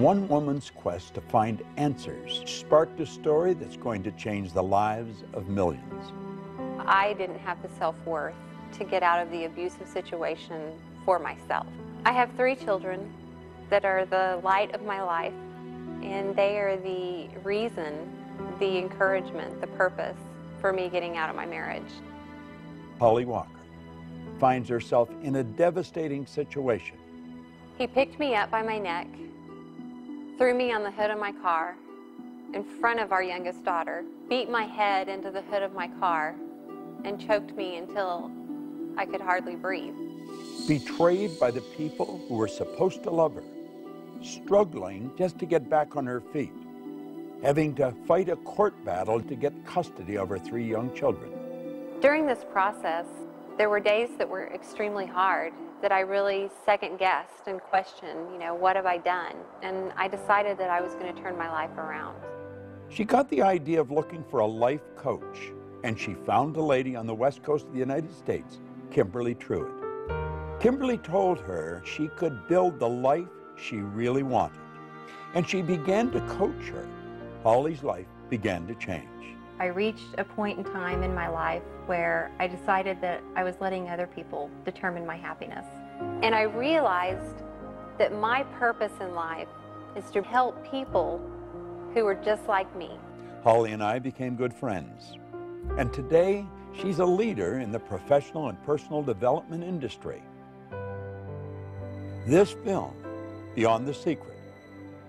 one woman's quest to find answers sparked a story that's going to change the lives of millions. I didn't have the self-worth to get out of the abusive situation for myself. I have 3 children that are the light of my life, and they are the reason, the encouragement, the purpose for me getting out of my marriage. Holly Walker finds herself in a devastating situation. He picked me up by my neck, threw me on the hood of my car in front of our youngest daughter, beat my head into the hood of my car, and choked me until I could hardly breathe. Betrayed by the people who were supposed to love her, struggling just to get back on her feet, having to fight a court battle to get custody of her 3 young children. During this process, there were days that were extremely hard, that I really second-guessed and questioned, what have I done? And I decided that I was going to turn my life around. She got the idea of looking for a life coach, and she found a lady on the west coast of the United States, Kimberly Truitt. Kimberly told her she could build the life she really wanted, and she began to coach her. Holly's life began to change. I reached a point in time in my life where I decided that I was letting other people determine my happiness. And I realized that my purpose in life is to help people who are just like me. Holly and I became good friends, and today she's a leader in the professional and personal development industry. This film, Beyond the Secret,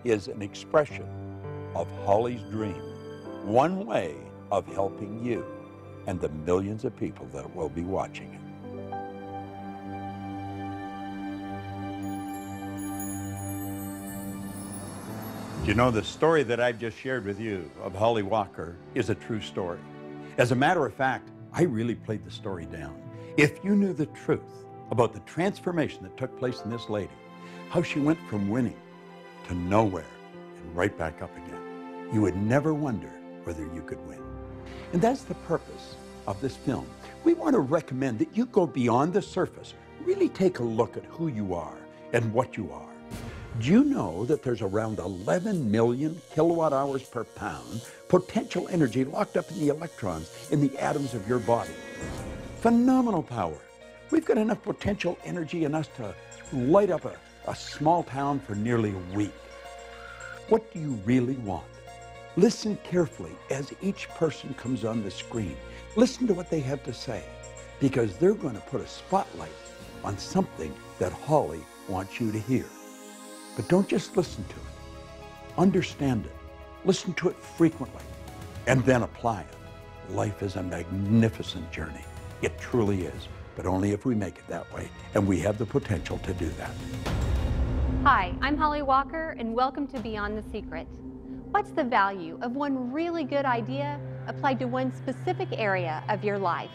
is an expression of Holly's dream, one way of helping you and the millions of people that will be watching it. You know, the story that I've just shared with you of Holly Walker is a true story. As a matter of fact, I really played the story down. If you knew the truth about the transformation that took place in this lady, how she went from winning to nowhere and right back up again, you would never wonder whether you could win. And that's the purpose of this film. We want to recommend that you go beyond the surface, really take a look at who you are and what you are. Do you know that there's around 11 million kilowatt hours per pound potential energy locked up in the electrons in the atoms of your body? Phenomenal power. We've got enough potential energy in us to light up a small town for nearly a week. What do you really want? Listen carefully as each person comes on the screen. Listen to what they have to say, because they're going to put a spotlight on something that Holly wants you to hear. But don't just listen to it. Understand it. Listen to it frequently, and then apply it. Life is a magnificent journey. It truly is, but only if we make it that way, and we have the potential to do that. Hi, I'm Holly Walker, and welcome to Beyond the Secret. What's the value of one really good idea applied to one specific area of your life?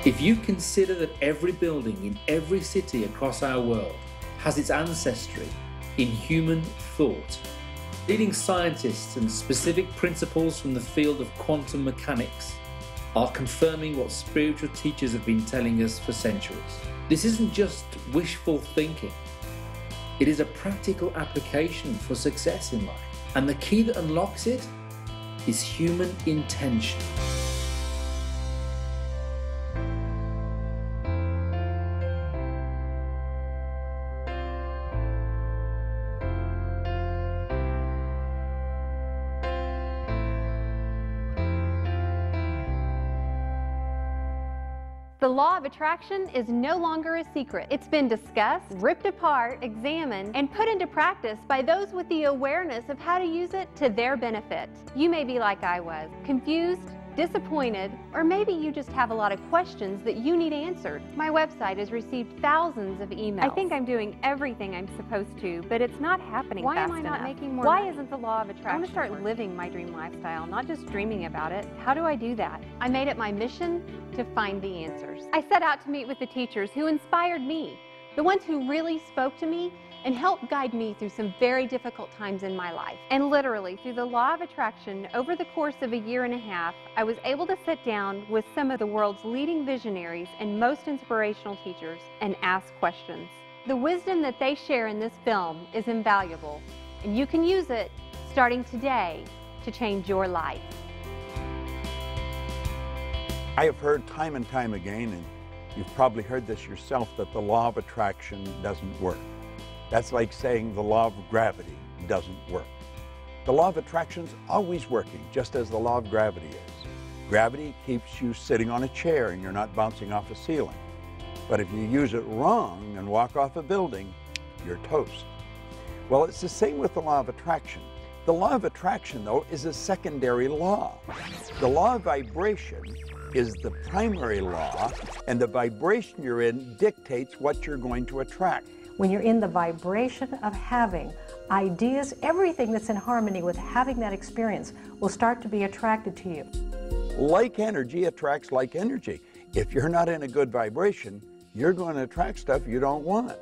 If you consider that every building in every city across our world has its ancestry in human thought, leading scientists and specific principles from the field of quantum mechanics are confirming what spiritual teachers have been telling us for centuries. This isn't just wishful thinking. It is a practical application for success in life. And the key that unlocks it is human intention. The law of attraction is no longer a secret. It's been discussed, ripped apart, examined, and put into practice by those with the awareness of how to use it to their benefit. You may be like I was, confused, disappointed, or maybe you just have a lot of questions that you need answered. My website has received thousands of emails. I think I'm doing everything I'm supposed to, but it's not happening fast enough. Why am I not making more money? Why isn't the law of attraction? I want to start living my dream lifestyle, not just dreaming about it. How do I do that? I made it my mission to find the answers. I set out to meet with the teachers who inspired me, the ones who really spoke to me and helped guide me through some very difficult times in my life. And literally, through the law of attraction, over the course of a year and a half, I was able to sit down with some of the world's leading visionaries and most inspirational teachers and ask questions. The wisdom that they share in this film is invaluable, and you can use it starting today to change your life. I have heard time and time again, and you've probably heard this yourself, that the law of attraction doesn't work. That's like saying the law of gravity doesn't work. The law of attraction is always working, just as the law of gravity is. Gravity keeps you sitting on a chair and you're not bouncing off a ceiling. But if you use it wrong and walk off a building, you're toast. Well, it's the same with the law of attraction. The law of attraction, though, is a secondary law. The law of vibration is the primary law, and the vibration you're in dictates what you're going to attract. When you're in the vibration of having ideas, everything that's in harmony with having that experience will start to be attracted to you. Like energy attracts like energy. If you're not in a good vibration, you're going to attract stuff you don't want.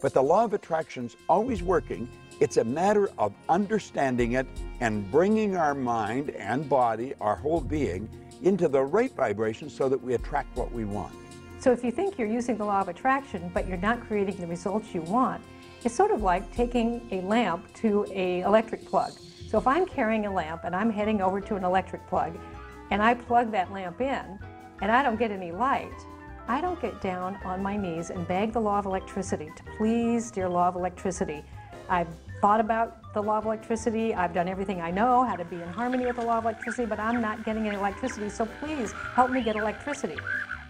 But the law of attraction's always working. It's a matter of understanding it and bringing our mind and body, our whole being, into the right vibration so that we attract what we want. So if you think you're using the law of attraction, but you're not creating the results you want, it's sort of like taking a lamp to an electric plug. So if I'm carrying a lamp and I'm heading over to an electric plug, and I plug that lamp in, and I don't get any light, I don't get down on my knees and beg the law of electricity to please, dear law of electricity. I've thought about the law of electricity, I've done everything I know, how to be in harmony with the law of electricity, but I'm not getting any electricity, so please help me get electricity.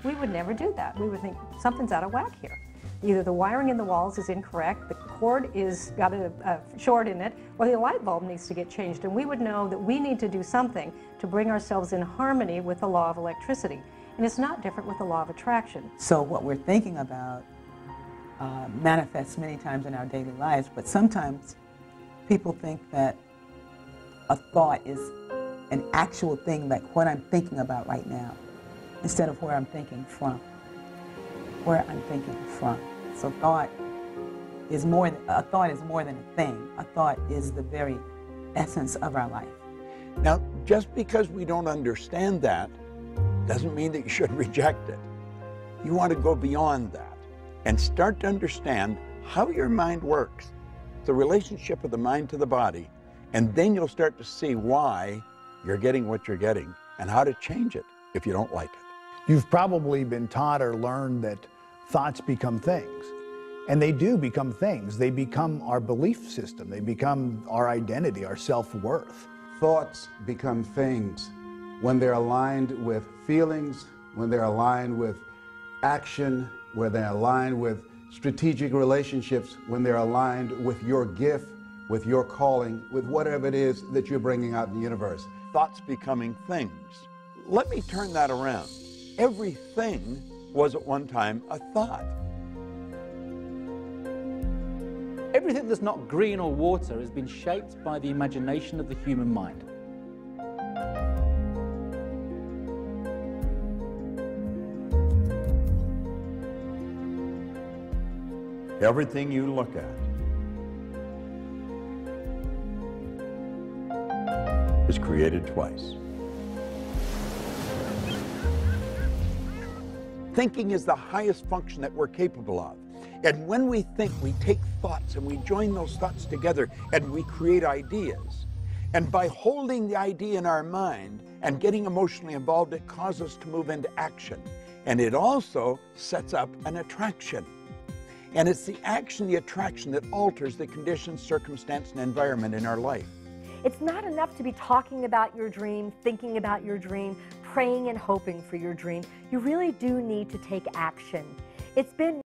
We would never do that. We would think something's out of whack here. Either the wiring in the walls is incorrect, the cord is got a short in it, or the light bulb needs to get changed. And we would know that we need to do something to bring ourselves in harmony with the law of electricity. And it's not different with the law of attraction. So what we're thinking about manifests many times in our daily lives, but sometimes people think that a thought is an actual thing, like what I'm thinking about right now, instead of where I'm thinking from. Where I'm thinking from. So a thought is more than a thing. A thought is the very essence of our life. Now, just because we don't understand that doesn't mean that you should reject it. You want to go beyond that and start to understand how your mind works, the relationship of the mind to the body, and then you'll start to see why you're getting what you're getting and how to change it if you don't like it. You've probably been taught or learned that thoughts become things. And they do become things. They become our belief system. They become our identity, our self-worth. Thoughts become things when they're aligned with feelings, when they're aligned with action, when they're aligned with strategic relationships, when they're aligned with your gift, with your calling, with whatever it is that you're bringing out in the universe. Thoughts becoming things. Let me turn that around. Everything was at one time a thought. Everything that's not green or water has been shaped by the imagination of the human mind. Everything you look at is created twice. Thinking is the highest function that we're capable of. And when we think, we take thoughts and we join those thoughts together and we create ideas. And by holding the idea in our mind and getting emotionally involved, it causes us to move into action. And it also sets up an attraction. And it's the action, the attraction, that alters the conditions, circumstance, and environment in our life. It's not enough to be talking about your dream, thinking about your dream, praying and hoping for your dream. You really do need to take action. It's been